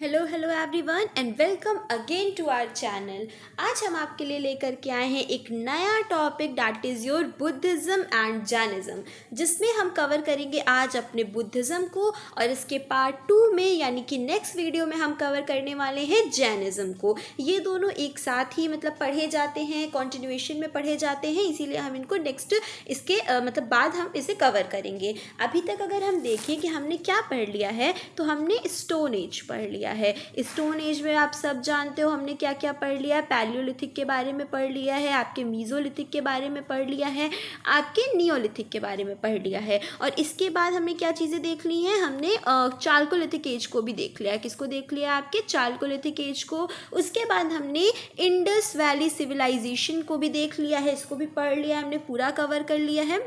Hello hello everyone and welcome again to our channel. आज हम आपके लिए लेकर के आए हैं एक नया topic that is your Buddhism and Jainism, जिसमें हम कवर करेंगे आज अपने बुद्धिज़्म को और इसके पार्ट 2 में यानी कि नेक्स्ट वीडियो में हम कवर करने वाले हैं जैनिज़्म को। ये दोनों एक साथ ही पढ़े जाते हैं, कॉन्टिन्यूएशन में पढ़े जाते हैं, इसीलिए हम इनको नेक्स्ट इसके बाद हम इसे कवर करेंगे। अभी तक अगर हम देखें कि हमने क्या पढ़ लिया है तो हमने स्टोन एज पढ़ लिया है। स्टोन एज में आप सब जानते हो हमने क्या क्या पढ़ लिया है। पैलियोलिथिक के बारे में पढ़ लिया है, आपके मीजोलिथिक के बारे में पढ़ लिया है, आपके नियोलिथिक के बारे में पढ़ लिया है। और इसके बाद हमने क्या चीज़ें देख ली हैं, हमने चालकोलिथिक एज को भी देख लिया है। किसको देख लिया है? आपके चालकोलिथिक एज को। उसके बाद हमने इंडस वैली सिविलाइजेशन को भी देख लिया है, इसको भी पढ़ लिया है, हमने पूरा कवर कर लिया है।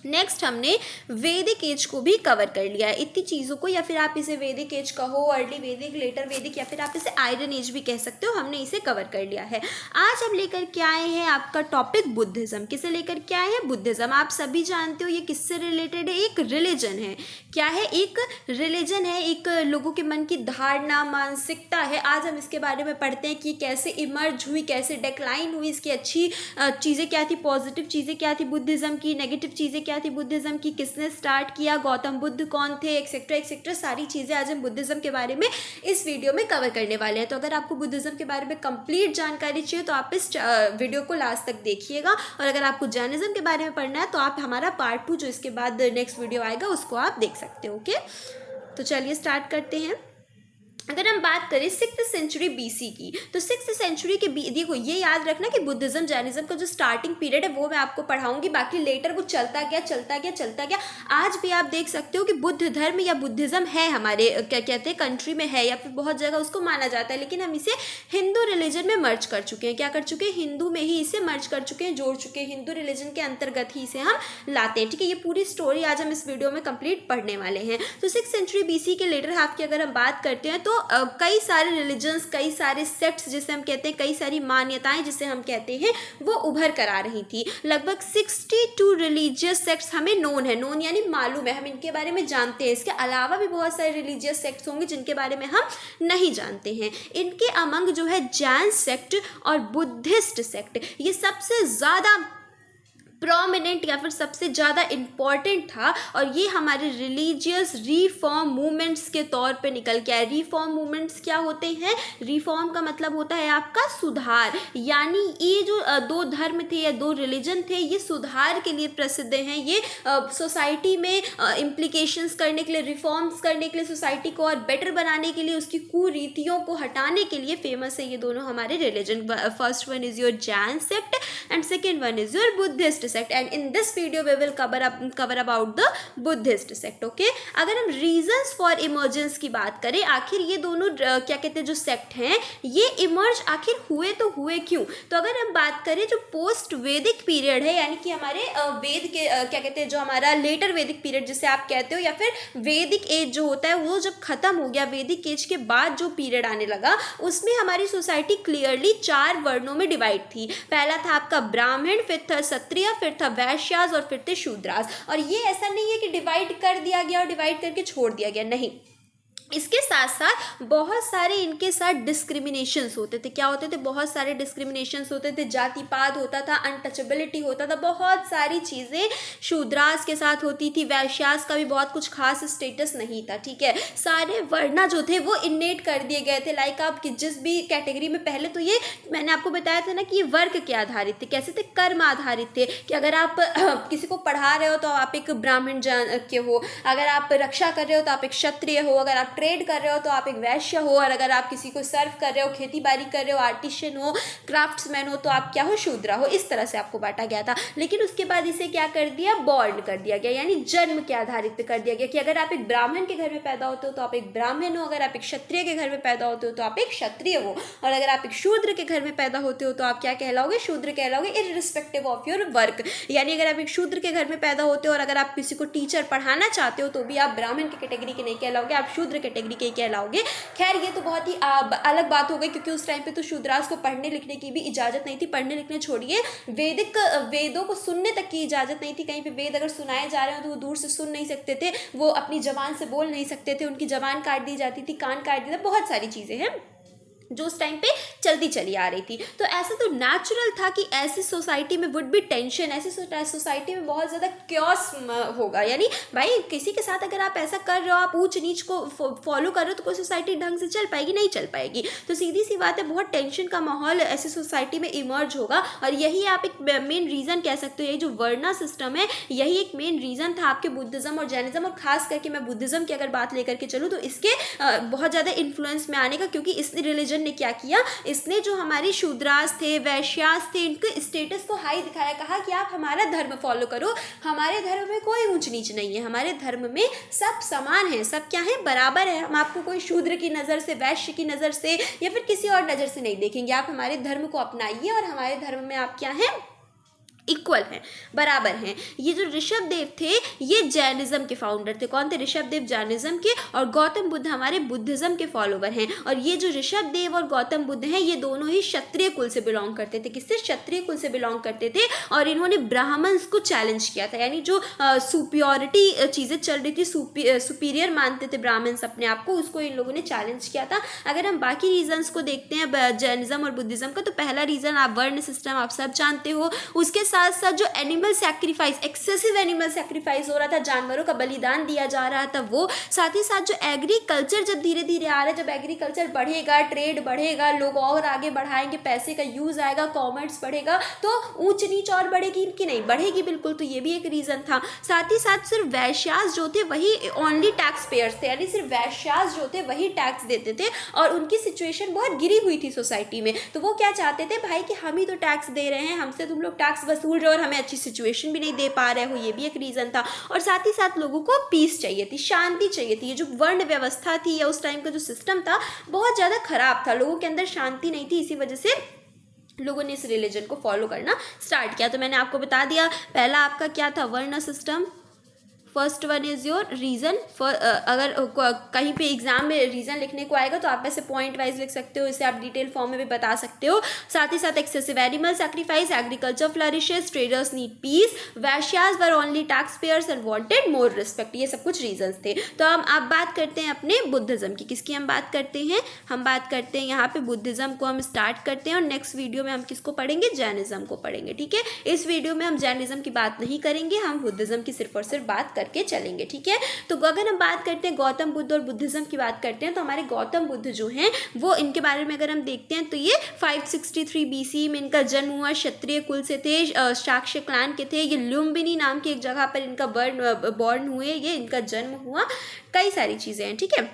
नेक्स्ट हमने वैदिक एज को भी कवर कर लिया है। इतनी चीज़ों को, या फिर आप इसे वैदिक एज कहो, अर्ली वैदिक, लेटर वैदिक, या फिर आप इसे आयरन एज भी कह सकते हो, हमने इसे कवर कर लिया है। आज हम लेकर के आए हैं आपका टॉपिक बुद्धिज़्म। किसे लेकर के आए हैं? बुद्धिज़्म। आप सभी जानते हो ये किससे रिलेटेड है? एक रिलीजन है। क्या है? एक रिलीजन है, एक लोगों के मन की धारणा, मानसिकता है। आज हम इसके बारे में पढ़ते हैं कि कैसे इमर्ज हुई, कैसे डिक्लाइन हुई, इसकी अच्छी चीज़ें क्या थी, पॉजिटिव चीज़ें क्या थी बुद्धिज़्म की, नेगेटिव चीज़ें क्या थी बुद्धिज़्म की, किसने स्टार्ट किया, गौतम बुद्ध कौन थे, एक्सेट्रा एक्सेट्रा। सारी चीज़ें आज हम बुद्धिज़्म के बारे में इस वीडियो में कवर करने वाले हैं। तो अगर आपको बुद्धिज़्म के बारे में कंप्लीट जानकारी चाहिए तो आप इस वीडियो को लास्ट तक देखिएगा, और अगर आपको जैनिज़्म के बारे में पढ़ना है तो आप हमारा पार्ट 2 जो इसके बाद नेक्स्ट वीडियो आएगा उसको आप देख सकते हो। ओके, तो चलिए स्टार्ट करते हैं। अगर हम बात करें 6th सेंचुरी बीसी की, तो 6th सेंचुरी के देखो ये याद रखना कि बुद्धिज़्म जैनिज़्म का जो स्टार्टिंग पीरियड है वो मैं आपको पढ़ाऊंगी, बाकी लेटर वो चलता गया चलता गया चलता गया। आज भी आप देख सकते हो कि बुद्ध धर्म या बुद्धिज़्म है हमारे क्या कहते हैं कंट्री में है, या फिर बहुत जगह उसको माना जाता है, लेकिन हम इसे हिंदू रिलीजन में मर्ज कर चुके हैं। क्या कर चुके हैं? हिंदू में ही इसे मर्ज कर चुके हैं, जोड़ चुके हैं, हिंदू रिलीजन के अंतर्गत ही इसे हम लाते हैं। ठीक है, ये पूरी स्टोरी आज हम इस वीडियो में कंप्लीट पढ़ने वाले हैं। तो 6th सेंचुरी बीसी के लेटर हाफ की अगर हम बात करते हैं तो कई सारे रिलीजन्स, कई सारे सेक्ट्स जिसे हम कहते हैं, कई सारी मान्यताएं जिसे हम कहते हैं, वो उभर कर आ रही थी। लगभग 62 रिलीजियस सेक्ट्स हमें नोन है, नोन यानी मालूम है, हम इनके बारे में जानते हैं। इसके अलावा भी बहुत सारे रिलीजियस सेक्ट्स होंगे जिनके बारे में हम नहीं जानते हैं। इनके अमंग जो है जैन सेक्ट और बुद्धिस्ट सेक्ट, ये सबसे ज़्यादा प्रोमिनेंट या फिर सबसे ज़्यादा इम्पॉर्टेंट था, और ये हमारे रिलीजियस रिफॉर्म मूवमेंट्स के तौर पे निकल के आए। रिफॉर्म मूवमेंट्स क्या होते हैं? रिफॉर्म का मतलब होता है आपका सुधार, यानी ये जो दो धर्म थे या दो रिलीजन थे, ये सुधार के लिए प्रसिद्ध हैं। ये सोसाइटी में इम्प्लीकेशंस करने के लिए, रिफॉर्म्स करने के लिए, सोसाइटी को और बेटर बनाने के लिए, उसकी कुरीतियों को हटाने के लिए फेमस है ये दोनों हमारे religion. First one is your Jain sect and second one is your Buddhist sect, and in this video we will cover about the Buddhist sect. Okay, अगर हम reasons for emergence की बात करें, आखिर ये दोनों क्या कहते हैं जो सेक्ट हैं ये इमर्ज आखिर हुए तो हुए क्यों? तो अगर हम बात करें जो पोस्ट वैदिक पीरियड है, यानी कि हमारे वेद के क्या कहते हैं जो हमारा लेटर वैदिक पीरियड जिसे आप कहते हो, या फिर वैदिक एज जो होता है वो जब खत्म हो गया, वैदिक एज के बाद जो पीरियड आने लगा उसमें हमारी सोसाइटी क्लियरली 4 वर्णों में डिवाइड थी। पहला था आपका ब्राह्मण, फिर था क्षत्रिय, फिर था वैश्यास और फिर थे शूद्रास। और ये ऐसा नहीं है कि डिवाइड कर दिया गया और डिवाइड करके छोड़ दिया गया, नहीं। इसके साथ साथ बहुत सारे इनके साथ डिस्क्रिमिनेशंस होते थे। क्या होते थे? बहुत सारे डिस्क्रिमिनेशंस होते थे, जातिपात होता था, अनटचेबिलिटी होता था, बहुत सारी चीज़ें शूद्रास के साथ होती थी। वैश्यास का भी बहुत कुछ खास स्टेटस नहीं था। ठीक है, सारे वर्ण जो थे वो इनेट कर दिए गए थे। लाइक आप कि जिस भी कैटेगरी में, पहले तो ये मैंने आपको बताया था ना कि ये वर्ग के आधारित थे। कैसे थे? कर्म आधारित थे, कि अगर आप किसी को पढ़ा रहे हो तो आप एक ब्राह्मण के हो, अगर आप रक्षा कर रहे हो तो आप एक क्षत्रिय हो, अगर आप ट्रेड कर रहे हो तो आप एक वैश्य हो, और अगर आप किसी को सर्व कर रहे हो, खेती बाड़ी कर रहे हो, आर्टिशियन हो, क्राफ्ट्समैन हो, तो आप क्या हो? शूद्रा हो। इस तरह से आपको बांटा गया था। लेकिन उसके बाद इसे क्या कर दिया? बॉर्न कर दिया गया, यानी जन्म के आधारित पे कर दिया गया, कि अगर आप एक ब्राह्मण के घर में पैदा होते हो तो आप एक ब्राह्मण हो, अगर आप एक क्षत्रिय के घर में पैदा होते हो तो आप एक क्षत्रिय हो, और अगर आप एक शूद्र के घर में पैदा होते हो तो आप क्या कहलाओगे? शूद्र कहलाओगे, इररिस्पेक्टिव ऑफ योर वर्क। यानी अगर आप एक शूद्र के घर में पैदा होते हो और अगर आप किसी को टीचर पढ़ाना चाहते हो तो भी आप ब्राह्मण की कैटेगरी के नहीं कहलाओगे, आप शूद्र कैटेगरी के कहलाओगे। खैर ये तो बहुत ही अलग बात हो गई, क्योंकि उस टाइम पे तो शूद्रास को पढ़ने लिखने की भी इजाज़त नहीं थी। पढ़ने लिखने छोड़िए, वेदों को सुनने तक की इजाज़त नहीं थी। कहीं पे वेद अगर सुनाए जा रहे हो तो वो दूर से सुन नहीं सकते थे, वो अपनी ज़बान से बोल नहीं सकते थे, उनकी ज़बान काट दी जाती थी, कान काट दिया, बहुत सारी चीज़ें हैं जो उस टाइम पे चलती चली आ रही थी। तो ऐसा तो नेचुरल था कि ऐसी सोसाइटी में वुड बी टेंशन, ऐसी सोसाइटी में बहुत ज़्यादा क्योस होगा। यानी भाई किसी के साथ अगर आप ऐसा कर रहे हो, आप ऊंच नीच को फॉलो कर रहे हो, तो कोई सोसाइटी ढंग से चल पाएगी? नहीं चल पाएगी। तो सीधी सी बात है, बहुत टेंशन का माहौल ऐसी सोसाइटी में इमर्ज होगा। और यही आप एक मेन रीज़न कह सकते हो, यही जो वर्णा सिस्टम है, यही एक मेन रीज़न था आपके बुद्धिज़्म और जैनिज़्म, और खास करके मैं बुद्धिज़्म की अगर बात लेकर के चलूँ तो इसके बहुत ज़्यादा इन्फ्लुएंस में आने का। क्योंकि इस रिलीजन ने क्या किया, इसने जो हमारे शूद्रास थे, वैश्यास थे, इनके स्टेटस को हाई दिखाया। कहा कि आप हमारा धर्म फॉलो करो, हमारे धर्म में कोई ऊंच नीच नहीं है, हमारे धर्म में सब समान है, सब क्या है, बराबर है। हम आपको कोई शूद्र की नज़र से, वैश्य की नज़र से या फिर किसी और नज़र से नहीं देखेंगे। आप हमारे धर्म को अपनाइए और हमारे धर्म में आप क्या हैं, इक्वल हैं, बराबर हैं। ये जो ऋषभ देव थे ये जैनिज्म के फाउंडर थे। कौन थे? ऋषभ देव जैनिज्म के, और गौतम बुद्ध हमारे बुद्धिज्म के फॉलोवर हैं। और ये जो ऋषभ देव और गौतम बुद्ध हैं ये दोनों ही क्षत्रिय कुल से बिलोंग करते थे। किससे? क्षत्रिय कुल से बिलोंग करते थे। और इन्होंने ब्राह्मण्स को चैलेंज किया था, यानी जो सुपियोरिटी चीज़ें चल रही थी, सुपीरियर मानते थे ब्राह्मण्स अपने आप को, उसको इन लोगों ने चैलेंज किया था। अगर हम बाकी रीजन्स को देखते हैं जैनिज्म और बुद्धिज्म का, तो पहला रीज़न आप वर्ण सिस्टम आप सब जानते हो। उसके साथ साथ जो animal sacrifice, excessive animal sacrifice हो रहा था, जानवरों का बलिदान दिया जा रहा था वो, साथ ही साथ जो एग्रीकल्चर जब धीरे धीरे आ रहा है, जब एग्रीकल्चर बढ़ेगा, ट्रेड बढ़ेगा, लोग और आगे बढ़ाएंगे, पैसे का यूज़ आएगा, कॉमर्स बढ़ेगा, तो ऊंच नीच और बढ़ेगी कि नहीं? बढ़ेगी बिल्कुल। तो ये भी एक रीज़न था। साथ ही साथ सिर्फ वैश्यास जो थे वही ओनली टैक्स पेयर्स थे, यानी सिर्फ वैश्यास जो थे वही टैक्स देते थे, और उनकी सिचुएशन बहुत गिरी हुई थी सोसाइटी में। तो वो क्या चाहते थे, भाई कि हम ही तो टैक्स दे रहे हैं, हमसे तुम लोग टैक्स वसूल रहे हो और हमें अच्छी सिचुएशन भी नहीं दे पा रहे हो, ये भी एक रीज़न था। और साथ ही साथ लोगों को पीस चाहिए थी, शांति चाहिए थी। ये जो वर्ण व्यवस्था थी या उस टाइम का जो सिस्टम था बहुत ज़्यादा खराब था, लोगों के अंदर शांति नहीं थी, इसी वजह से लोगों ने इस रिलीजन को फॉलो करना स्टार्ट किया। तो मैंने आपको बता दिया, पहला आपका क्या था, वर्ण system. First one is your reason. अगर कहीं पे एग्जाम में रीज़न लिखने को आएगा तो आप ऐसे पॉइंट वाइज लिख सकते हो, इसे आप डिटेल फॉर्म में भी बता सकते हो। साथ ही साथ excessive animal sacrifice, agriculture flourishes, traders need peace, Vaishyas were only tax payers and wanted more respect, ये सब कुछ रीजंस थे। तो हम आप बात करते हैं अपने बुद्धिज्म की। किसकी हम बात करते हैं? हम बात करते हैं यहाँ पे बुद्धिज्म को हम स्टार्ट करते हैं, और नेक्स्ट वीडियो में हम किसको पढ़ेंगे? जैनिज्म को पढ़ेंगे। ठीक है, इस वीडियो में हम जैनिज्म की बात नहीं करेंगे, हम बुद्धिज्म की सिर्फ और सिर्फ बात करके चलेंगे। ठीक है, तो अगर हम बात करते हैं गौतम बुद्ध और बुद्धिज्म की बात करते हैं, तो हमारे गौतम बुद्ध जो हैं वो, इनके बारे में अगर हम देखते हैं तो ये 563 BC में इनका जन्म हुआ, क्षत्रिय कुल से थे, शाक्य क्लैन के थे। ये लुम्बिनी नाम की एक जगह पर इनका बॉर्न हुए, ये इनका जन्म हुआ। कई सारी चीज़ें हैं। ठीक है,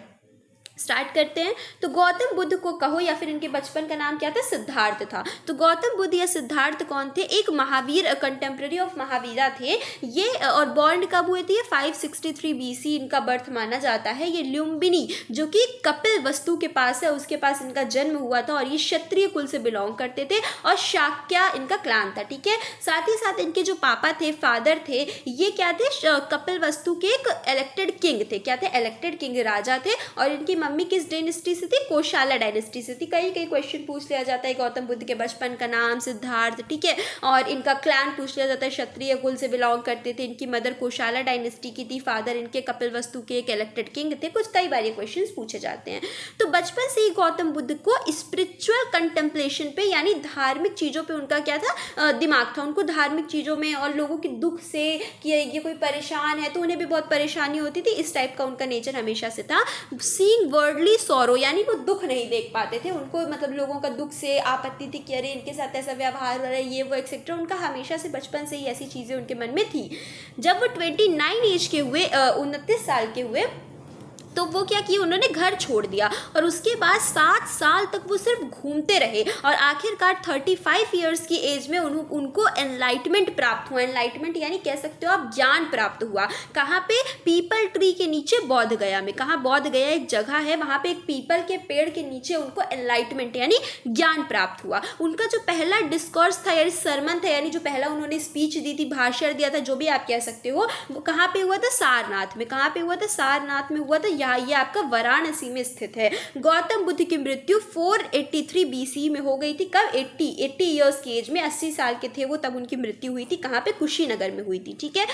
स्टार्ट करते हैं। तो गौतम बुद्ध को कहो या फिर इनके बचपन का नाम क्या था? सिद्धार्थ था। तो गौतम बुद्ध या सिद्धार्थ कौन थे? एक महावीर, कंटेम्प्रेरी ऑफ महावीरा थे ये। और बॉर्न कब हुए थे? 563 BC इनका बर्थ माना जाता है। ये लुम्बिनी जो कि कपिल वस्तु के पास है, उसके पास इनका जन्म हुआ था, और ये क्षत्रिय कुल से बिलोंग करते थे, और शाक्य इनका क्लैन था। ठीक है, साथ ही साथ इनके जो पापा थे, फादर थे, ये क्या थे? कपिल वस्तु के एक इलेक्टेड किंग थे। क्या थे? इलेक्टेड किंग, राजा थे। और इनकी मम्मी किस डायनेस्टी से थी? कोशाला डायनेस्टी से थी। कई क्वेश्चन पूछ लिया जाता है, गौतम बुद्ध के बचपन का नाम सिद्धार्थ। ठीक है, और इनका क्लैन पूछ लिया जाता है, क्षत्रिय कुल से बिलोंग करते थे। इनकी मदर कोशाला डायनेस्टी की थी, फादर इनके कपिल वस्तु के एक इलेक्टेड किंग थे। कुछ कई बार ये क्वेश्चन पूछे जाते हैं। तो बचपन से ही गौतम बुद्ध को स्पिरिचुअल कंटेम्पलेशन पे, यानी धार्मिक चीज़ों पे उनका क्या था? दिमाग था। उनको धार्मिक चीज़ों में और लोगों के दुख से, कि ये कोई परेशान है तो उन्हें भी बहुत परेशानी होती थी, इस टाइप का उनका नेचर हमेशा से था। सीइंग वर्ल्डली सॉरो, यानी वो दुख नहीं देख पाते थे। उनको मतलब लोगों का दुख से आपत्ति थी कि अरे इनके साथ ऐसा व्यवहार हो रहा है, ये वो एक्सेट्रा। उनका हमेशा से बचपन से ही ऐसी चीज़ें उनके मन में थी। जब वो 29 एज के हुए, 29 साल के हुए, तो वो क्या किया? उन्होंने घर छोड़ दिया, और उसके बाद 7 साल तक वो सिर्फ घूमते रहे, और आखिरकार 35 ईयर्स की एज में उनको एनलाइटमेंट प्राप्त हुआ। एनलाइटमेंट यानी कह सकते हो आप ज्ञान प्राप्त हुआ। कहाँ पे? पीपल ट्री के नीचे, बोध गया में। कहाँ? बोध गया एक जगह है, वहाँ पे एक पीपल के पेड़ के नीचे उनको एनलाइटमेंट यानी ज्ञान प्राप्त हुआ। उनका जो पहला डिस्कोर्स था यानी सरमन था, यानी जो पहला उन्होंने स्पीच दी थी, भाषण दिया था, जो भी आप कह सकते हो, वो कहाँ पे हुआ था? सारनाथ में। कहाँ पे हुआ था? सारनाथ में हुआ था। यहाँ ये आपका वाराणसी में स्थित है। गौतम बुद्ध की मृत्यु 483 BC में हो गई थी। कब? 80 ईयर्स की एज में, 80 साल के थे वो तब उनकी मृत्यु हुई थी। कहाँ पे? कुशीनगर में हुई थी। ठीक है।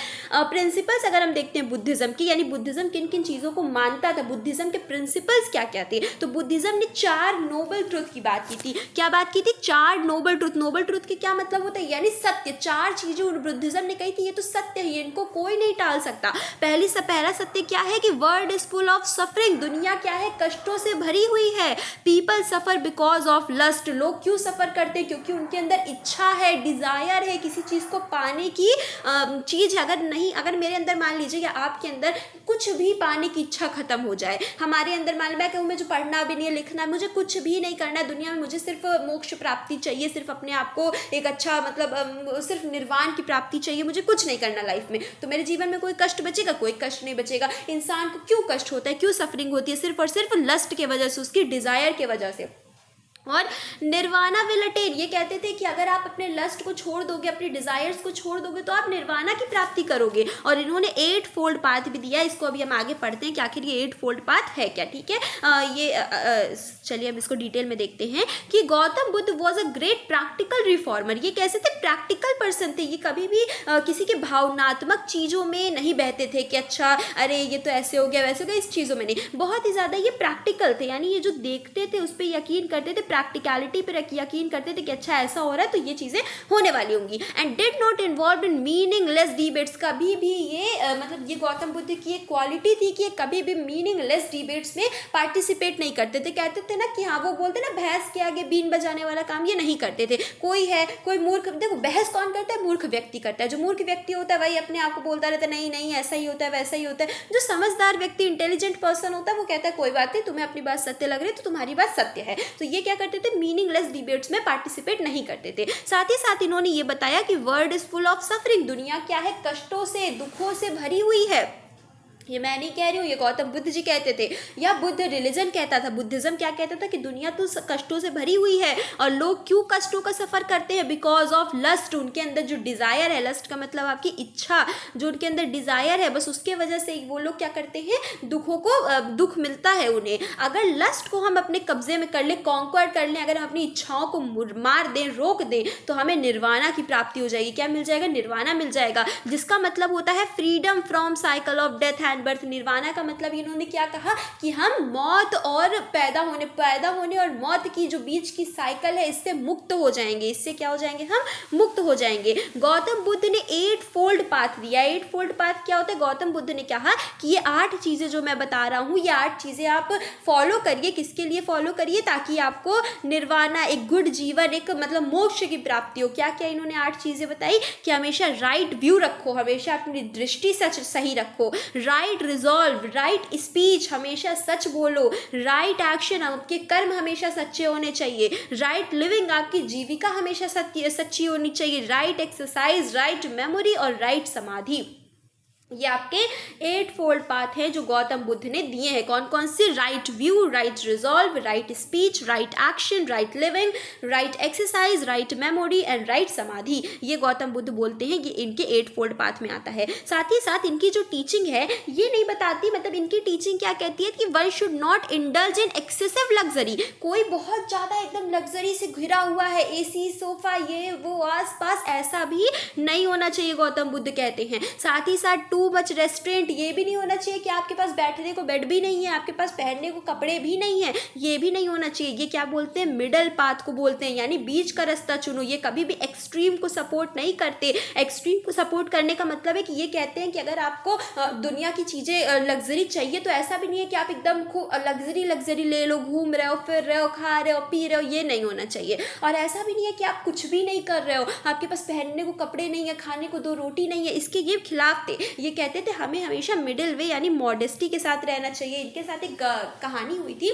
प्रिंसिपल्स अगर हम देखते हैं बुद्धिज्म की, यानी बुद्धिज्म किन किन चीज़ों को मानता था, बुद्धिज्म के प्रिंसिपल्स क्या क्या थे, तो बुद्धिज्म ने 4 नोबल ट्रुथ की बात की थी। क्या बात की थी? 4 नोबल ट्रुथ। नोबल ट्रुथ के क्या मतलब होता है? यानी सत्य। 4 चीजें बुद्धिज्म ने कही थी, ये तो सत्य है, इनको कोई नहीं टाल सकता। पहला सत्य क्या है कि world is full of suffering, दुनिया क्या है? कष्टों से भरी हुई है। People suffer because of lust, लोग क्यों सफर करते हैं? क्योंकि उनके अंदर इच्छा है, डिजायर है, किसी चीज को पाने की चीज है। अगर मेरे अंदर मान लीजिए या आपके अंदर कुछ भी पाने की इच्छा खत्म हो जाए, हमारे अंदर मान मैं कहूँ मुझे पढ़ना भी नहीं है, लिखना है, मुझे कुछ भी नहीं करना है दुनिया में, मुझे सिर्फ मोक्ष प्राप्ति चाहिए, सिर्फ अपने आप को एक अच्छा मतलब सिर्फ निर्वाण की प्राप्ति चाहिए, मुझे कुछ नहीं करना लाइफ में, तो मेरे जीवन में कोई कष्ट बचेगा? कोई कष्ट नहीं बचेगा। इंसान को क्यों कष्ट होता है, क्यों सफरिंग होती है? सिर्फ और सिर्फ लस्ट के वजह से, उसकी डिजायर के वजह से। और निर्वाणा विल अटेन, ये कहते थे कि अगर आप अपने लस्ट को छोड़ दोगे, अपने डिजायर्स को छोड़ दोगे, तो आप निर्वाणा की प्राप्ति करोगे। और इन्होंने 8 फोल्ड पाथ भी दिया। इसको अभी हम आगे पढ़ते हैं कि आखिर ये 8 फोल्ड पाथ है क्या। ठीक है। चलिए हम इसको डिटेल में देखते हैं कि Gautam Buddha was a great practical reformer. ये कैसे थे? प्रैक्टिकल पर्सन थे। ये कभी भी किसी के भावनात्मक चीज़ों में नहीं बहते थे कि अच्छा अरे ये तो ऐसे हो गया वैसे हो गया, इस चीज़ों में नहीं। बहुत ही ज़्यादा ये प्रैक्टिकल थे, यानी ये जो देखते थे उस पर यकीन करते थे, प्रैक्टिकलिटी पर यकीन करते थे कि अच्छा ऐसा हो रहा है तो ये चीज़ें होने वाली होंगी। And did not involve in meaningless debates, कभी भी ये मतलब ये गौतम बुद्ध की एक क्वालिटी थी कि ये कभी भी मीनिंगलेस डिबेट्स में पार्टिसिपेट नहीं करते थे। कहते थे ना कि हाँ, वो बोलते ना भैंस के आगे बीन बजाने वाला काम ये नहीं करते थे। कोई मूर्ख, देखो बहस कौन करता है? मूर्ख व्यक्ति करता है। जो मूर्ख व्यक्ति होता है वही अपने आप को बोलता रहता है नहीं नहीं ऐसा ही होता है वैसा ही होता है। जो समझदार व्यक्ति, इंटेलिजेंट पर्सन होता है, वो कहता है कोई बात नहीं, तुम्हें अपनी बात सत्य लग रही है तो तुम्हारी बात सत्य है। तो ये क्या करते थे? मीनिंगलेस डिबेट्स में पार्टिसिपेट नहीं करते थे। साथ ही साथ इन्होंने ये बताया कि world is full of suffering, दुनिया क्या है? कष्टों से, दुखों से भरी हुई है। ये मैं नहीं कह रही हूँ, ये गौतम बुद्ध जी कहते थे, या बुद्ध रिलीजन कहता था। बुद्धिज्म क्या कहता था कि दुनिया तो कष्टों से भरी हुई है। और लोग क्यों कष्टों का सफर करते हैं? बिकॉज ऑफ लस्ट, उनके अंदर जो डिजायर है, लस्ट का मतलब आपकी इच्छा, जो उनके अंदर डिजायर है, बस उसके वजह से वो लोग क्या करते हैं? दुख मिलता है उन्हें। अगर लस्ट को हम अपने कब्जे में कर ले, कॉन्क्वर कर लें, अगर हम अपनी इच्छाओं को मार दें, रोक दें, तो हमें निर्वाणा की प्राप्ति हो जाएगी। क्या मिल जाएगा? निर्वाणा मिल जाएगा, जिसका मतलब होता है freedom from cycle of death and birth. Nirvana का मतलब इन्होंने क्या कहा कि हम मौत और पैदा होने और मौत की जो बीच की साइकिल है, इससे मुक्त हो जाएंगे। इससे क्या हो जाएंगे? हम मुक्त हो जाएंगे। गौतम बुद्ध ने 8 फोल्ड पाथ दिया। 8 फोल्ड पाथ क्या होता है? गौतम बुद्ध ने कहा कि ये 8 चीजें जो मैं बता रहा हूँ, ये 8 चीजें आप फॉलो करिए। किसके लिए फॉलो करिए? ताकि आपको निर्वाणा, एक गुड जीवन, एक मतलब मोक्ष की प्राप्ति हो। क्या क्या इन्होंने 8 चीजें बताई कि हमेशा राइट व्यू रखो, हमेशा अपनी दृष्टि सही रखो, राइट रिजॉल्व, राइट स्पीच, हमेशा सच बोलो, राइट एक्शन, आपके कर्म हमेशा सच्चे होने चाहिए, राइट लिविंग, आपकी जीविका हमेशा सच्ची होनी चाहिए, राइट एक्सरसाइज, राइट मेमोरी और राइट समाधि। ये आपके 8 फोल्ड पाथ हैं जो गौतम बुद्ध ने दिए हैं। कौन कौन से? Right view, right resolve, right speech, right action, right living, right exercise, write memory and right समाधि। ये गौतम बुद्ध बोलते हैं कि इनके 8 फोल्ड पाथ में आता है। साथ ही साथ इनकी जो टीचिंग है ये नहीं बताती, मतलब इनकी टीचिंग क्या कहती है कि one should not indulge in excessive luxury. कोई बहुत ज़्यादा एकदम लग्जरी से घिरा हुआ है, एसी, सोफा, ये वो आस पास, ऐसा भी नहीं होना चाहिए, गौतम बुद्ध कहते हैं। साथ ही साथ टू मच रेस्टोरेंट, ये भी नहीं होना चाहिए कि आपके पास बैठने को बेड भी नहीं है, आपके पास पहनने को कपड़े भी नहीं है, ये भी नहीं होना चाहिए। ये क्या बोलते हैं? मिडल पाथ को बोलते हैं, यानी बीच का रास्ता चुनो। ये कभी भी एक्सट्रीम को सपोर्ट नहीं करते। एक्सट्रीम को सपोर्ट करने का मतलब है कि ये कहते हैं कि अगर आपको दुनिया की चीज़ें लग्जरी चाहिए तो ऐसा भी नहीं है कि आप एकदम खूब लग्जरी ले लो, घूम रहे हो, फिर रहे हो, खा रहे हो, पी रहे हो, ये नहीं होना चाहिए। और ऐसा भी नहीं है कि आप कुछ भी नहीं कर रहे हो, आपके पास पहनने को कपड़े नहीं है, खाने को 2 रोटी नहीं है, इसके ये खिलाफ थे। ये कहते थे हमें हमेशा मिडिल वे यानी मॉडेस्टी के साथ रहना चाहिए। इनके साथ एक कहानी हुई थी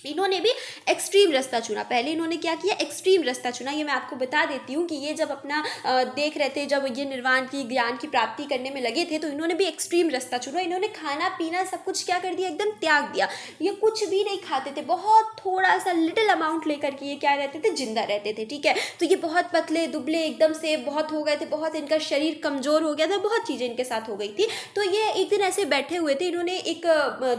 इन्होंने भी एक्सट्रीम रास्ता चुना। पहले इन्होंने क्या किया, एक्सट्रीम रास्ता चुना। ये मैं आपको बता देती हूँ कि ये जब अपना देख रहे थे, जब ये निर्वाण की ज्ञान की प्राप्ति करने में लगे थे, तो इन्होंने भी एक्सट्रीम रास्ता चुना। इन्होंने खाना पीना सब कुछ क्या कर दिया, एकदम त्याग दिया। ये कुछ भी नहीं खाते थे, बहुत थोड़ा सा लिटिल अमाउंट लेकर के ये क्या रहते थे, जिंदा रहते थे। ठीक है, तो ये बहुत पतले दुबले एकदम से बहुत हो गए थे, बहुत इनका शरीर कमज़ोर हो गया था, बहुत चीज़ें इनके साथ हो गई थी। तो ये एक दिन ऐसे बैठे हुए थे, इन्होंने एक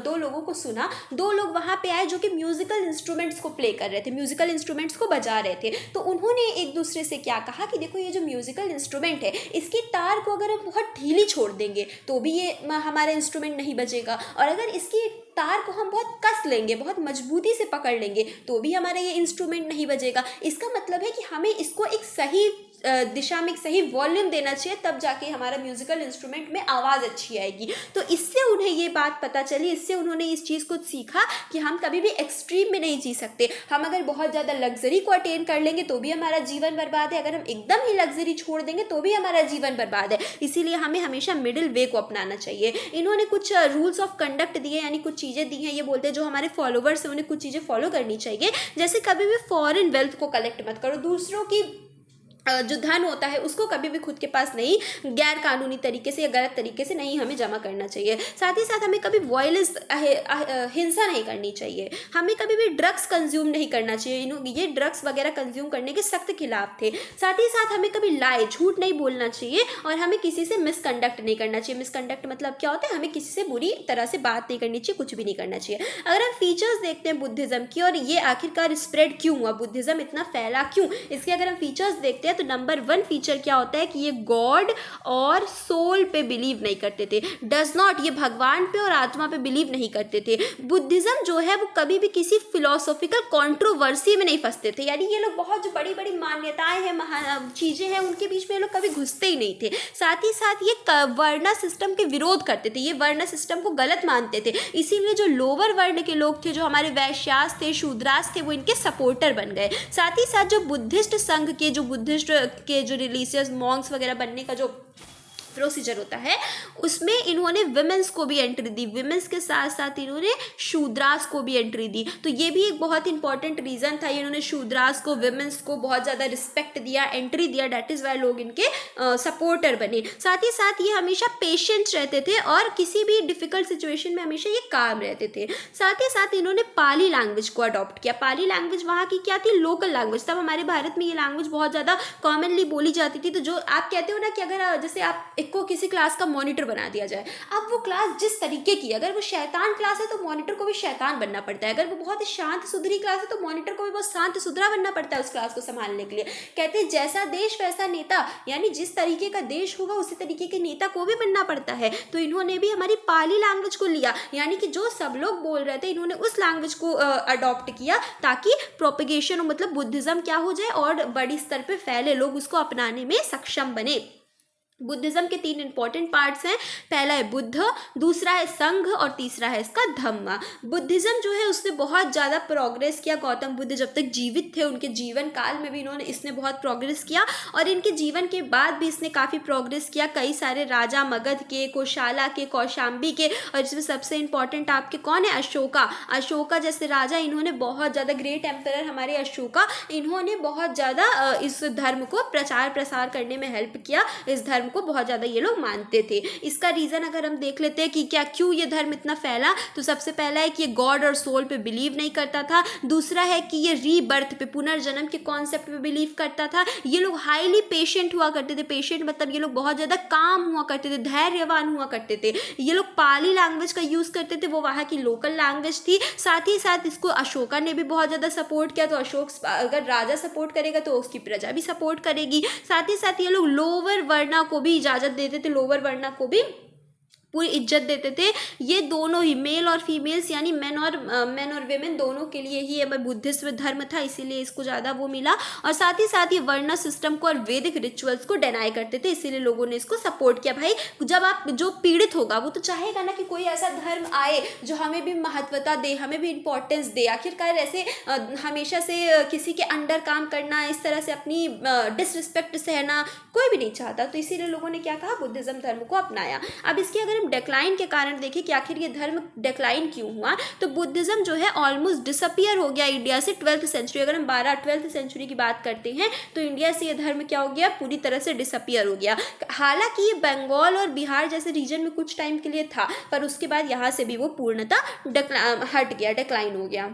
दो लोगों को सुना। दो लोग वहाँ पे आए जो कि म्यूजिकल इंस्ट्रूमेंट्स को प्ले कर रहे थे, म्यूजिकल इंस्ट्रूमेंट्स को बजा रहे थे। तो उन्होंने एक दूसरे से क्या कहा कि देखो, ये जो म्यूजिकल इंस्ट्रूमेंट है, इसकी तार को अगर हम बहुत ढीली छोड़ देंगे तो भी ये हमारा इंस्ट्रूमेंट नहीं बजेगा, और अगर इसकी तार को हम बहुत कस लेंगे, बहुत मजबूती से पकड़ लेंगे, तो भी हमारा ये इंस्ट्रूमेंट नहीं बजेगा। इसका मतलब है कि हमें इसको एक सही दिशा में एक सही वॉल्यूम देना चाहिए, तब जाके हमारा म्यूजिकल इंस्ट्रूमेंट में आवाज़ अच्छी आएगी। तो इससे उन्हें ये बात पता चली, इससे उन्होंने इस चीज़ को सीखा कि हम कभी भी एक्सट्रीम में नहीं जी सकते। हम अगर बहुत ज़्यादा लग्जरी को अटेन कर लेंगे तो भी हमारा जीवन बर्बाद है, अगर हम एकदम ही लग्जरी छोड़ देंगे तो भी हमारा जीवन बर्बाद है। इसीलिए हमें हमेशा मिडिल वे को अपनाना चाहिए। इन्होंने कुछ रूल्स ऑफ कंडक्ट दिए, यानी कुछ चीज़ें दी हैं। ये बोलते हैं जो हमारे फॉलोवर्स हैं उन्हें कुछ चीज़ें फॉलो करनी चाहिए, जैसे कभी भी फॉरेन वेल्थ को कलेक्ट मत करो, दूसरों की जो धन होता है उसको कभी भी खुद के पास नहीं, गैर कानूनी तरीके से या गलत तरीके से नहीं हमें जमा करना चाहिए। साथ ही साथ हमें कभी वॉयलेंस, हिंसा नहीं करनी चाहिए। हमें कभी भी ड्रग्स कंज्यूम नहीं करना चाहिए। ये ड्रग्स वगैरह कंज्यूम करने के सख्त खिलाफ थे। साथ ही साथ हमें कभी लाई, झूठ नहीं बोलना चाहिए, और हमें किसी से मिसकंडक्ट नहीं करना चाहिए। मिसकंडक्ट मतलब क्या होता है, हमें किसी से बुरी तरह से बात नहीं करनी चाहिए, कुछ भी नहीं करना चाहिए। अगर हम फीचर्स देखते हैं बुद्धिज़्म की, और ये आखिरकार स्प्रेड क्यों हुआ, बुद्धिज़्म इतना फैला क्यों, इसके अगर हम फीचर्स देखते हैं तो नंबर 1 फीचर क्या होता है कि ये गॉड और सोल पे बिलीव नहीं करते थे। डज नॉट, ये भगवान पे और आत्मा पे बिलीव नहीं करते थे। बुद्धिज्म जो है वो कभी भी किसी फिलोसॉफिकल कंट्रोवर्सी में नहीं फंसते थे, यानी ये लोग बहुत जो बड़ी बड़ी मान्यताएं हैं, चीज़ें हैं, उनके बीच में ये लोग कभी घुसते ही नहीं थे। साथ ही साथ ये वर्ण सिस्टम के विरोध करते थे, ये वर्ण सिस्टम को गलत मानते थे। इसीलिए जो लोअर वर्ण के लोग थे, जो हमारे वैश्यास थे, शूद्रास थे, वो इनके सपोर्टर बन गए। साथ ही साथ जो बुद्धिस्ट संघ के, जो बुद्धिस्ट के जो रिलीजियस मॉन्क्स वगैरह बनने का जो प्रोसीजर होता है, उसमें इन्होंने विमेंस को भी एंट्री दी। विमेंस के साथ साथ इन्होंने शूद्रास को भी एंट्री दी। तो ये भी एक बहुत इंपॉर्टेंट रीज़न था, इन्होंने शूद्रास को, विमेंस को बहुत ज़्यादा रिस्पेक्ट दिया, एंट्री दिया। डैट इज़ वाई लोग इनके सपोर्टर बने। साथ ही साथ ये हमेशा पेशेंट रहते थे और किसी भी डिफ़िकल्ट सिचुएशन में हमेशा ये काम रहते थे। साथ ही साथ इन्होंने पाली लैंग्वेज को अडॉप्ट किया। पाली लैंग्वेज वहाँ की क्या थी, लोकल लैंग्वेज। तब हमारे भारत में ये लैंग्वेज बहुत ज़्यादा कॉमनली बोली जाती थी। तो जो आप कहते हो ना कि अगर जैसे आप को किसी क्लास का मॉनिटर बना दिया जाए, अब वो क्लास जिस तरीके की, अगर वो शैतान क्लास है तो मॉनिटर को भी शैतान बनना पड़ता है, अगर वो बहुत ही शांत सुधरी क्लास है तो मॉनिटर को भी बहुत शांत सुधरा बनना पड़ता है उस क्लास को संभालने के लिए। कहते हैं जैसा देश वैसा नेता, यानी जिस तरीके का देश होगा उसी तरीके के नेता को भी बनना पड़ता है। तो इन्होंने भी हमारी पाली लैंग्वेज को लिया, यानी कि जो सब लोग बोल रहे थे इन्होंने उस लैंग्वेज को अडॉप्ट किया, ताकि प्रोपेगेशन, मतलब बुद्धिज्म क्या हो जाए और बड़ी स्तर पर फैले, लोग उसको अपनाने में सक्षम बने। बुद्धिज्म के 3 इंपॉर्टेंट पार्ट्स हैं। पहला है बुद्ध, दूसरा है संघ, और तीसरा है इसका धम्म। बुद्धिज्म जो है उसने बहुत ज़्यादा प्रोग्रेस किया। गौतम बुद्ध जब तक जीवित थे उनके जीवन काल में भी इसने बहुत प्रोग्रेस किया, और इनके जीवन के बाद भी इसने काफ़ी प्रोग्रेस किया। कई सारे राजा मगध के, कोशाला के, कौशाम्बी के, और इसमें सबसे इंपॉर्टेंट आपके कौन है, अशोका। अशोका जैसे राजा, इन्होंने बहुत ज़्यादा, ग्रेट एम्परर हमारे अशोका, इन्होंने बहुत ज़्यादा इस धर्म को प्रचार प्रसार करने में हेल्प किया। इस धर्म को बहुत ज़्यादा ये लोग मानते थे। इसका रीज़न अगर हम देख लेते हैं कि क्या, क्यों ये धर्म इतना फैला, तो सबसे पहला है कि ये गॉड और सोल पे बिलीव नहीं करता था। दूसरा है कि ये रीबर्थ पे, पुनर्जन्म के कॉन्सेप्ट पे बिलीव करता था। ये लोग हाईली पेशेंट हुआ करते थे। पेशेंट मतलब ये लोग बहुत ज़्यादा काम हुआ करते थे, धैर्यवान हुआ करते थे। ये लोग पाली लैंग्वेज का यूज़ करते थे, वो वहाँ की लोकल लैंग्वेज थी। साथ ही साथ इसको अशोका ने भी बहुत ज़्यादा सपोर्ट किया। तो अशोक अगर राजा सपोर्ट करेगा तो उसकी प्रजा भी सपोर्ट करेगी। साथ ही साथ ये लोग लोअर वर्णा को भी इजाज़त देते थे, लोअर वर्णा को भी पूरी इज्जत देते थे। ये दोनों ही, मेल और फीमेल्स, यानी मेन और वेमेन दोनों के लिए ही ये बुद्धिस्ट धर्म था, इसीलिए इसको ज़्यादा वो मिला। और साथ ही साथ ये वर्ण सिस्टम को और वैदिक रिचुअल्स को डिनाई करते थे, इसीलिए लोगों ने इसको सपोर्ट किया। भाई जब आप, जो पीड़ित होगा वो तो चाहेगा ना कि कोई ऐसा धर्म आए जो हमें भी महत्वता दे, हमें भी इंपॉर्टेंस दे। आखिरकार ऐसे हमेशा से किसी के अंडर काम करना, इस तरह से अपनी डिसरिस्पेक्ट सहना कोई भी नहीं चाहता। तो इसीलिए लोगों ने क्या कहा, बुद्धिज्म धर्म को अपनाया। अब इसकी अगर हम डेक्लाइन के कारण देखें कि आखिर ये धर्म डेक्लाइन क्यों हुआ, तो बुद्धिज़्म जो है ऑलमोस्ट डिसअपियर हो गया इंडिया से 12th सेंचुरी। अगर हम 12th सेंचुरी की बात करते हैं तो इंडिया से ये धर्म क्या हो गया, पूरी तरह से डिसअपियर हो गया। हालांकि ये बंगाल और बिहार जैसे रीजन में कुछ टाइम के लिए था, पर उसके बाद यहाँ से भी वो पूर्णतः हट गया, डिक्लाइन हो गया।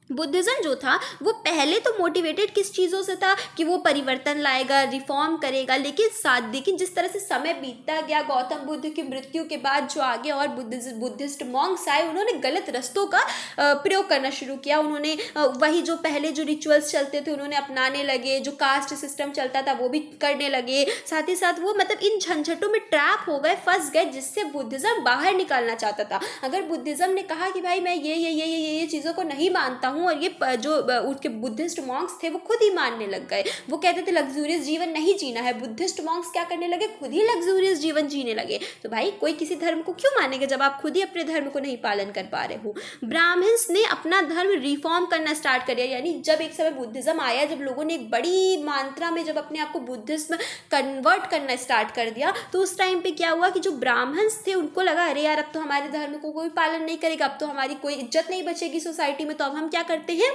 बुद्धिज़्म जो था वो पहले तो मोटिवेटेड किस चीज़ों से था कि वो परिवर्तन लाएगा, रिफॉर्म करेगा, लेकिन जिस तरह से समय बीतता गया, गौतम बुद्ध की मृत्यु के बाद जो आगे और बुद्धिस्ट मॉन्क्स आए, उन्होंने गलत रास्तों का प्रयोग करना शुरू किया। उन्होंने वही जो पहले जो रिचुअल्स चलते थे उन्होंने अपनाने लगे, जो कास्ट सिस्टम चलता था वो भी करने लगे। साथ ही साथ वो मतलब इन झंझटों में ट्रैप हो गए, फंस गए, जिससे बुद्धिज़्म बाहर निकालना चाहता था। अगर बुद्धिज़्म ने कहा कि भाई मैं ये चीज़ों को नहीं मानता हूँ, और ये जो उसके बुद्धिस्ट मॉन्क्स थे वो खुद ही मानने लग गए, वो कहते थे लग्जूरियस जीवन नहीं जीना है, बुद्धिस्ट मॉन्क्स क्या करने लगे, खुद ही लग्जूरियस जीवन जीने लगे। तो भाई कोई किसी धर्म को क्यों मानेगा जब आप खुद ही अपने धर्म को नहीं पालन कर पा रहे हो। ब्राह्मण्स ने अपना धर्म रिफॉर्म करना स्टार्ट कर दिया, यानी जब एक समय बुद्धिज्म आया, जब लोगों ने एक बड़ी मात्रा में जब अपने आप को बुद्धिज्म कन्वर्ट करना स्टार्ट कर दिया, तो उस टाइम पे क्या हुआ कि जो ब्राह्मण्स थे उनको लगा अरे यार अब तो हमारे धर्म को कोई पालन नहीं करेगा, अब तो हमारी कोई इज्जत नहीं बचेगी सोसाइटी में, तो अब हम क्या करते हैं,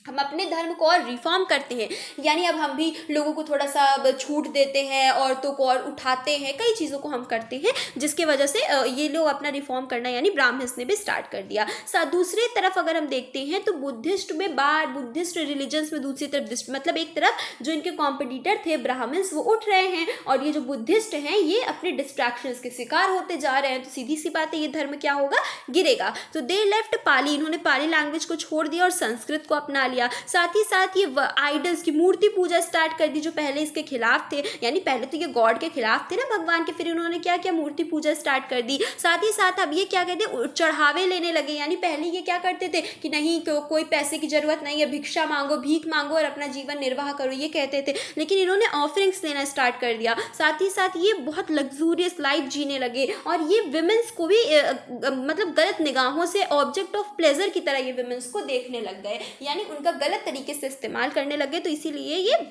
हम अपने धर्म को और रिफॉर्म करते हैं, यानी अब हम भी लोगों को थोड़ा सा छूट देते हैं, औरतों को और उठाते हैं, कई चीज़ों को हम करते हैं, जिसके वजह से ये लोग अपना रिफॉर्म करना यानी ब्राह्मण्स ने भी स्टार्ट कर दिया। दूसरी तरफ अगर हम देखते हैं तो बुद्धिस्ट रिलीजन्स में दूसरी तरफ मतलब एक तरफ जो इनके कॉम्पिटिटर थे ब्राह्मण्स वो उठ रहे हैं, और ये जो बुद्धिस्ट हैं ये अपने डिस्ट्रैक्शंस के शिकार होते जा रहे हैं, तो सीधी सी बात है ये धर्म क्या होगा, गिरेगा। तो दे लेफ्ट पाली, इन्होंने पाली लैंग्वेज को छोड़ दिया और संस्कृत को अपना लिया। साथ ही साथ ये आइडल्स की मूर्ति पूजा स्टार्ट कर दी जो पहले इसके खिलाफ थे, यानी पहले तो ये गॉड के खिलाफ थे ना, भगवान के, फिर इन्होंने क्या किया, मूर्ति पूजा स्टार्ट कर दी। साथ ही साथ अब ये क्या कहते हैं, चढ़ावे लेने लगे, यानी पहले ये क्या करते थे कि नहीं कोई पैसे की जरूरत नहीं है, भिक्षा मांगो, भीख मांगो और अपना जीवन निर्वाह करो, ये कहते थे, लेकिन इन्होंने ऑफरिंग्स देना स्टार्ट कर दिया। साथ ही साथ ये बहुत लग्जूरियस लाइफ जीने लगे, और ये विमेंस को भी मतलब गलत निगाहों से ऑब्जेक्ट ऑफ प्लेजर की तरह ये विमेंस को देखने लग गए, यानी उनका गलत तरीके से इस्तेमाल करने लगे, तो इसीलिए ये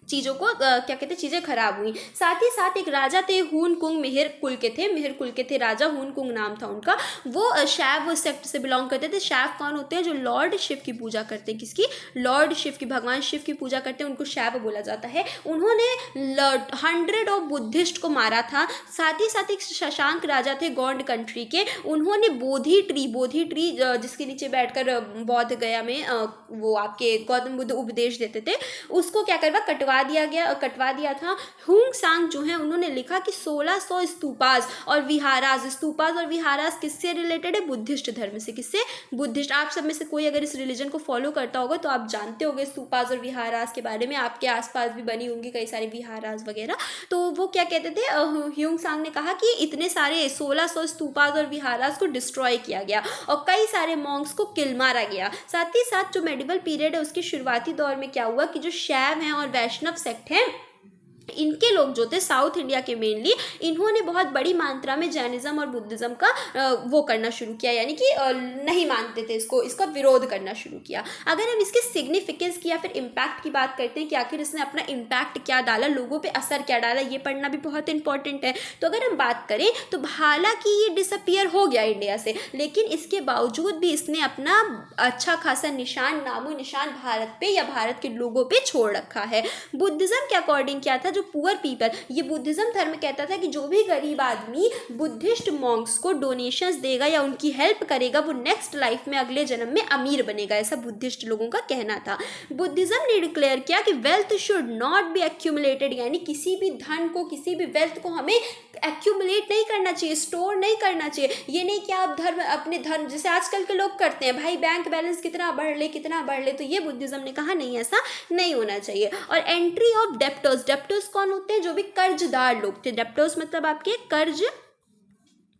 चीज़ों को क्या कहते हैं, चीज़ें खराब हुई। साथ ही साथ एक राजा थे हुन कुंग, मेहर कुल के थे राजा, हुन कुंग नाम था उनका, वो शैव सेक्ट से बिलोंग करते थे। शैव कौन होते हैं, जो लॉर्ड शिव की पूजा करते हैं, किसकी, लॉर्ड शिव की, भगवान शिव की पूजा करते हैं, उनको शैव बोला जाता है। उन्होंने 100 ऑफ बुद्धिस्ट को मारा था। साथ ही साथ एक शशांक राजा थे गौंड कंट्री के, उन्होंने बोधि ट्री जिसके नीचे बैठकर बौद्ध गया में वो आपके गौतम बुद्ध उपदेश देते थे, उसको क्या करवा, कटवा दिया था। हुंग सांग जो है उन्होंने लिखा कि 1600 स्तूपास और विहारास किससे रिलेटेड है, बुद्धिस्ट धर्म से। किससे, बुद्धिस्ट। आप सब में से कोई अगर इस रिलीजन को फॉलो करता होगा तो आप जानते होंगे स्तूपास और विहारास के बारे में, आपके आसपास भी बनी होंगी कई सारे विहारास वगैरह। तो वो क्या कहते थे, ह्यूंग सांग ने कहा कि इतने सारे 1600 स्तूपास और विहारास को डिस्ट्रॉय किया गया और कई सारे मॉन्क्स को किल मारा गया। साथ ही साथ जो मेडिवल पीरियड है उसके शुरुआती दौर में क्या हुआ कि जो शैव हैं और वैष्णव सेक्ट है, इनके लोग जो थे साउथ इंडिया के मेनली, इन्होंने बहुत बड़ी मात्रा में जैनिज्म और बुद्धिज्म का वो करना शुरू किया, यानी कि नहीं मानते थे इसका विरोध करना शुरू किया। अगर हम इसके सिग्निफिकेंस की या फिर इम्पैक्ट की बात करते हैं कि आखिर इसने अपना इम्पैक्ट क्या डाला, लोगों पे असर क्या डाला, ये पढ़ना भी बहुत इंपॉर्टेंट है। तो अगर हम बात करें तो हालांकि ये डिसअपियर हो गया इंडिया से, लेकिन इसके बावजूद भी इसने अपना अच्छा खासा निशान, नामो निशान भारत पे या भारत के लोगों पे छोड़ रखा है। बुद्धिज्म के अकॉर्डिंग क्या था, जो पुअर पीपल, ये बुद्धिज्म धर्म कहता था कि जो भी गरीब आदमी बुद्धिस्ट मॉन्क्स को डोनेशंस देगा या उनकी हेल्प करेगा वो नेक्स्ट लाइफ में, अगले जन्म में अमीर बनेगा, ऐसा बुद्धिस्ट लोगों का कहना था। बुद्धिज्म ने डिक्लेयर किया कि wealth should not be accumulated, यानी किसी भी धन को, किसी भी वेल्थ को हमें एक्यूमुलेट नहीं करना चाहिए, स्टोर नहीं करना चाहिए। ये नहीं कि आप अपने धर्म जैसे आजकल के लोग करते हैं, भाई बैंक बैलेंस कितना बढ़ ले, तो ये बुद्धिज्म ने कहा नहीं, ऐसा नहीं होना चाहिए। और एंट्री ऑफ डेप्टर्स कौन होते हैं, जो भी कर्जदार लोग थे। डेप्टर्स मतलब आपके कर्ज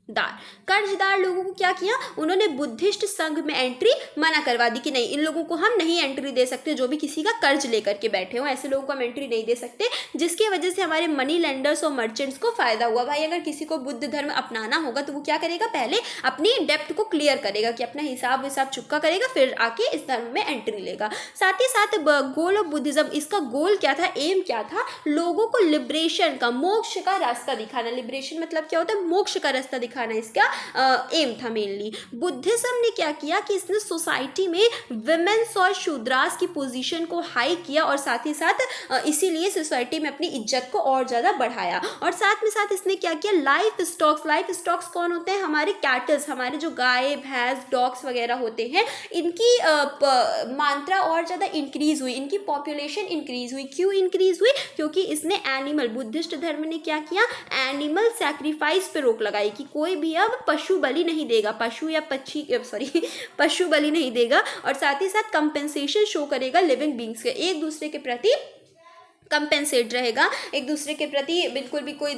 कर्जदार लोगों को क्या किया, उन्होंने बुद्धिस्ट संघ में एंट्री मना करवा दी कि नहीं, इन लोगों को हम नहीं एंट्री दे सकते, जो भी किसी का कर्ज लेकर के बैठे हो ऐसे लोगों को हम एंट्री नहीं दे सकते, जिसकी वजह से हमारे मनी लेंडर्स और मर्चेंट्स को फायदा हुआ। भाई अगर किसी को बुद्ध धर्म अपनाना होगा तो वो क्या करेगा, पहले अपनी डेप्ट को क्लियर करेगा कि अपना हिसाब चुका करेगा, फिर आके इस धर्म में एंट्री लेगा। साथ ही साथ गोल ऑफ बुद्धिज्म, इसका गोल क्या था, एम क्या था, लोगों को लिबरेशन का, मोक्ष का रास्ता दिखाना। लिबरेशन मतलब क्या होता है, मोक्ष का रास्ता दिखाना इसका एम था मेनली। बुद्धिज्म ने क्या किया कि इसने सोसाइटी में विमेन्स और शूद्रास की पोजीशन को हाई किया और साथ ही साथ इसीलिए सोसाइटी में अपनी इज्जत को और ज़्यादा बढ़ाया। और साथ में साथ इसने क्या किया, लाइफ स्टॉक्स कौन होते हैं, हमारे कैटल्स, हमारे जो गाय भैंस डॉग्स वगैरह होते हैं, इनकी मात्रा और ज़्यादा इंक्रीज हुई, इनकी पॉपुलेशन इंक्रीज हुई। क्यों इंक्रीज हुई, क्योंकि इसने एनिमल, बुद्धिस्ट धर्म ने क्या किया, एनिमल सैक्रिफाइस पे रोक लगाई कि कोई भी अब पशु बलि नहीं देगा, पशु बलि नहीं देगा। और साथ ही साथ कंपेंसेशन शो करेगा लिविंग बींग्स के, एक दूसरे के प्रति कंपेंसेट रहेगा, एक दूसरे के प्रति बिल्कुल भी कोई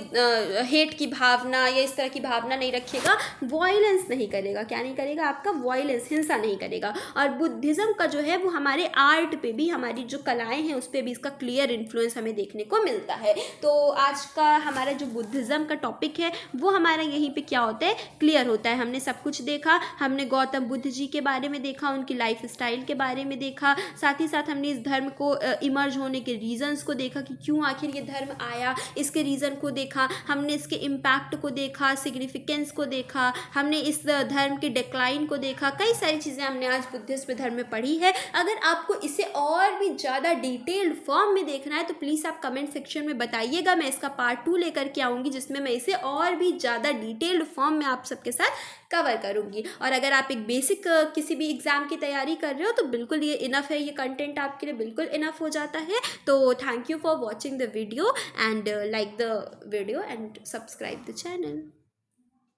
हेट की भावना या इस तरह की भावना नहीं रखेगा, वॉयलेंस नहीं करेगा। क्या नहीं करेगा, आपका वॉयलेंस, हिंसा नहीं करेगा। और बुद्धिज़्म का जो है वो हमारे आर्ट पे भी, हमारी जो कलाएं हैं उस पर भी इसका क्लियर इन्फ्लुएंस हमें देखने को मिलता है। तो आज का हमारा जो बुद्धिज़्म का टॉपिक है वो हमारा यहीं पर क्या होता है, क्लियर होता है। हमने सब कुछ देखा, हमने गौतम बुद्ध जी के बारे में देखा, उनकी लाइफ स्टाइल के बारे में देखा, साथ ही साथ हमने इस धर्म को इमर्ज होने के रीजंस को देखा कि क्यों आखिर ये धर्म आया, इसके रीज़न को देखा, हमने इसके इम्पैक्ट को देखा, सिग्निफिकेंस को देखा, हमने इस धर्म के डिक्लाइन को देखा, कई सारी चीज़ें हमने आज बुद्धिस्ट धर्म में पढ़ी है। अगर आपको इसे और भी ज़्यादा डिटेल्ड फॉर्म में देखना है तो प्लीज़ आप कमेंट सेक्शन में बताइएगा, मैं इसका पार्ट 2 लेकर के आऊँगी जिसमें मैं इसे और भी ज़्यादा डिटेल्ड फॉर्म में आप सबके साथ कवर करूँगी। और अगर आप एक बेसिक किसी भी एग्ज़ाम की तैयारी कर रहे हो तो बिल्कुल ये इनफ है, ये कंटेंट आपके लिए बिल्कुल इनफ हो जाता है। तो thank you for watching the video and like the video and subscribe the channel.